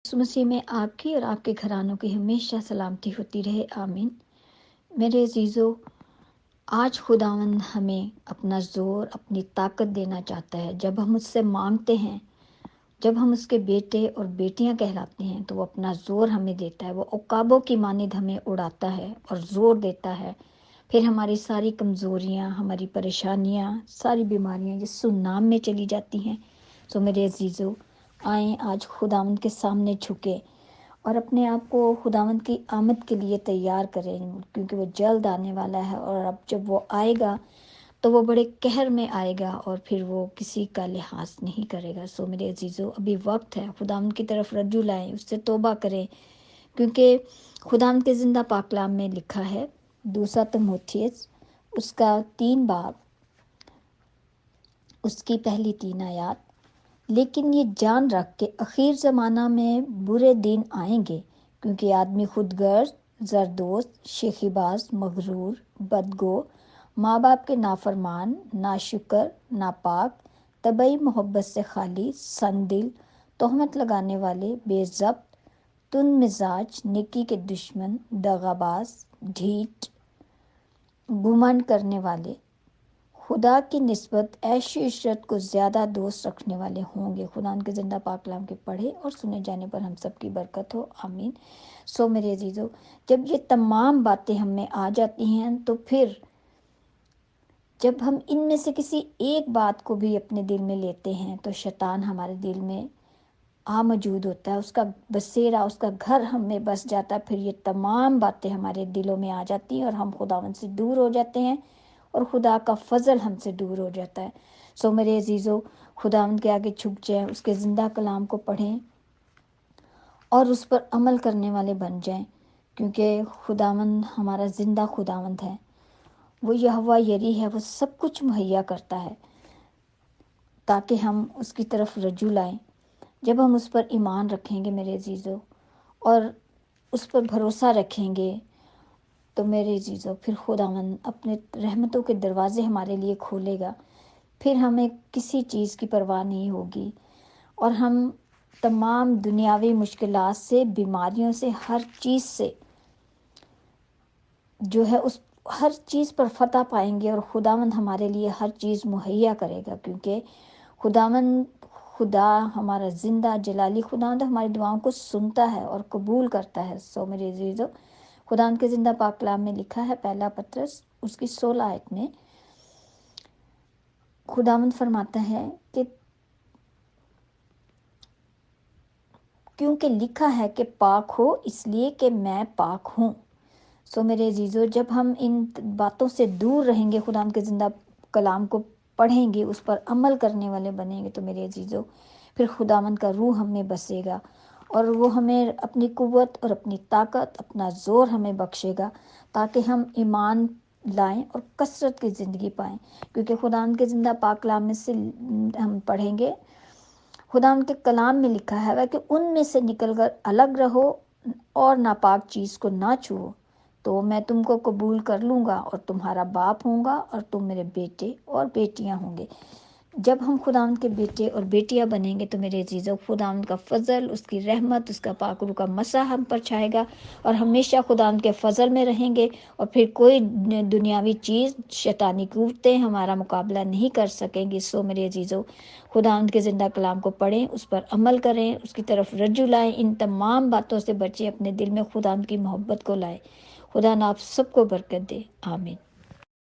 यीशु मसीह में आपकी और आपके घरानों की हमेशा सलामती होती रहे, आमीन। मेरे अजीज़ों, आज खुदावंद हमें अपना ज़ोर, अपनी ताकत देना चाहता है। जब हम उससे मांगते हैं, जब हम उसके बेटे और बेटियां कहलाते हैं, तो वो अपना ज़ोर हमें देता है। वो उकाबों की मानिंद हमें उड़ाता है और ज़ोर देता है। फिर हमारी सारी कमज़ोरियाँ, हमारी परेशानियाँ, सारी बीमारियाँ यीशु नाम में चली जाती हैं। सो मेरे अजीज़ों, आएँ आज खुदावंद के सामने झुके और अपने आप को खुदावंद की आमद के लिए तैयार करें, क्योंकि वो जल्द आने वाला है। और अब जब वो आएगा तो वो बड़े कहर में आएगा और फिर वो किसी का लिहाज नहीं करेगा। सो मेरे अजीज़ों, अभी वक्त है, खुदावंद की तरफ रज्जू लाएं, उससे तौबा करें, क्योंकि खुदावंद के ज़िंदा पाक कलाम में लिखा है, दूसरा तीमुथियुस उसका 3 बाब उसकी पहली 3 आयत, लेकिन ये जान रख के आखिर ज़माना में बुरे दिन आएंगे, क्योंकि आदमी खुदगर्ज, जरदोस्त, शेखीबाज, मगरूर, बदगो, माँ बाप के नाफरमान, नाशुक्र, नापाक, तबई मोहब्बत से खाली, संदिल, तोहमत लगाने वाले, बेज़ब्त, तुन मिजाज, नेकी के दुश्मन, दगाबाज, ढीठ, गुमान करने वाले, खुदा की निस्बत ऐश इशरत को ज़्यादा दोस्त रखने वाले होंगे। खुदा के ज़िंदा पाक कलाम के पढ़े और सुने जाने पर हम सब की बरकत हो, आमीन। सो मेरे अजीज़ों, जब ये तमाम बातें हम में आ जाती हैं, तो फिर जब हम इनमें से किसी एक बात को भी अपने दिल में लेते हैं, तो शैतान हमारे दिल में आ मौजूद होता है, उसका बसेरा, उसका घर हम में बस जाता है। फिर ये तमाम बातें हमारे दिलों में आ जाती हैं और हम खुदावंद से दूर हो जाते हैं और खुदा का फजल हमसे दूर हो जाता है। सो मेरे अजीज़ों, खुदावंद के आगे झुक जाएं, उसके ज़िंदा कलाम को पढ़ें और उस पर अमल करने वाले बन जाएं, क्योंकि खुदावंद हमारा ज़िंदा खुदावंद है। वो यहोवा यरी है, वो सब कुछ मुहैया करता है ताकि हम उसकी तरफ रज्जू लाएं। जब हम उस पर ईमान रखेंगे मेरे अजीज़ों, और उस पर भरोसा रखेंगे, तो मेरे अजीज़ों फिर खुदावंद अपने रहमतों के दरवाज़े हमारे लिए खोलेगा। फिर हमें किसी चीज़ की परवाह नहीं होगी और हम तमाम दुनियावी मुश्किलात से, बीमारियों से, हर चीज़ से जो है उस हर चीज़ पर फतह पाएंगे और खुदावंद हमारे लिए हर चीज़ मुहैया करेगा, क्योंकि खुदा हमारा ज़िंदा जलाली खुदावंद हमारी दुआओं को सुनता है और कबूल करता है। सो मेरे अजीज़ों, खुदावंद के ज़िंदा पाक कलाम में लिखा है, पहला पतरस उसकी 16 आयत में खुदावंद फरमाता है कि क्योंकि लिखा है कि पाक हो इसलिए कि मैं पाक हूँ। सो मेरे अजीज़ों, जब हम इन बातों से दूर रहेंगे, खुदावंद के ज़िंदा कलाम को पढ़ेंगे, उस पर अमल करने वाले बनेंगे, तो मेरे अजीज़ों फिर खुदावंद का रूह हम में बसेगा और वो हमें अपनी कुव्वत और अपनी ताकत, अपना ज़ोर हमें बख्शेगा, ताकि हम ईमान लाएं और कसरत की ज़िंदगी पाएं। क्योंकि खुदावंद के ज़िंदा पाक कलाम में से हम पढ़ेंगे, खुदावंद के कलाम में लिखा है कि उनमें से निकलकर अलग रहो और नापाक चीज़ को ना छुओ, तो मैं तुमको कबूल कर लूँगा और तुम्हारा बाप होऊंगा और तुम मेरे बेटे और बेटियां होंगे। जब हम खुदावंद के बेटे और बेटियां बनेंगे, तो मेरे अजीज़ों खुदावंद का फजल, उसकी रहमत, उसका पाक रूह का मसा हम पर छाएगा और हमेशा खुदावंद के फजल में रहेंगे। और फिर कोई दुनियावी चीज़, शैतानी कुव्वतें हमारा मुकाबला नहीं कर सकेंगी। सो मेरे अजीज़ों, खुदावंद के ज़िंदा कलाम को पढ़ें, उस पर अमल करें, उसकी तरफ रज्जू लाएं, इन तमाम बातों से बचें, अपने दिल में खुदावंद की मोहब्बत को लाएं। खुदा न आप सबको बरकत दे, आमीन।